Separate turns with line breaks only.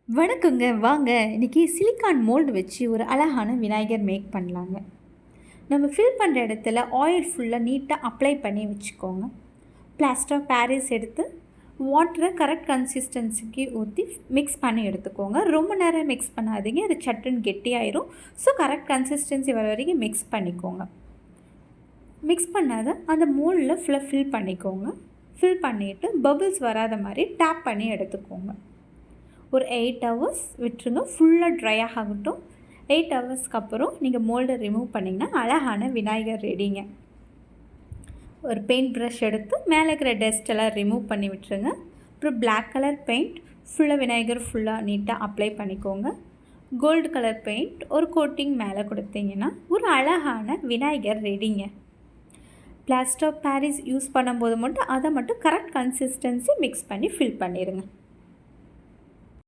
வணக்கங்க. வாங்க இன்றைக்கி சிலிக்கான் மோல்டு வச்சு ஒரு அழகான விநாயகர் மேக் பண்ணலாங்க. நம்ம ஃபில் பண்ணுற இடத்துல ஆயில் ஃபுல்லாக நீட்டாக அப்ளை பண்ணி வச்சுக்கோங்க. பிளாஸ்டர் ஆஃப் பாரிஸ் எடுத்து வாட்டரை கரெக்ட் கன்சிஸ்டன்சிக்கு ஊற்றி மிக்ஸ் பண்ணி எடுத்துக்கோங்க. ரொம்ப நேரம் மிக்ஸ் பண்ணாதீங்க, அது சட்டுன்னு கெட்டியாயிரும். ஸோ கரெக்ட் கன்சிஸ்டன்சி வர வரைக்கும் மிக்ஸ் பண்ணிக்கோங்க. மிக்ஸ் பண்ணாத அந்த மோல்டில் ஃபுல்லாக ஃபில் பண்ணிக்கோங்க. ஃபில் பண்ணிவிட்டு பபிள்ஸ் வராத மாதிரி டேப் பண்ணி எடுத்துக்கோங்க. ஒரு 8 ஹவர்ஸ் விட்டுருங்க, ஃபுல்லாக ட்ரை ஆகட்டும். 8 ஹவர்ஸ்க்கு அப்புறம் நீங்கள் மோல்டை ரிமூவ் பண்ணிங்கன்னா அழகான விநாயகர் ரெடிங்க. ஒரு பெயிண்ட் ப்ரஷ் எடுத்து மேலே இருக்கிற டஸ்ட்டெல்லாம் ரிமூவ் பண்ணி விட்டுருங்க. அப்புறம் பிளாக் கலர் பெயிண்ட் ஃபுல்லாக விநாயகர் ஃபுல்லாக நீட்டாக அப்ளை பண்ணிக்கோங்க. கோல்டு கலர் பெயிண்ட் ஒரு கோட்டிங் மேலே கொடுத்தீங்கன்னா ஒரு அழகான விநாயகர் ரெடிங்க. பிளாஸ்டர் ஆஃப் பாரிஸ் யூஸ் பண்ணும்போது மட்டும் அதை மட்டும் கரெக்ட் கன்சிஸ்டன்சி மிக்ஸ் பண்ணி ஃபில் பண்ணிடுங்க.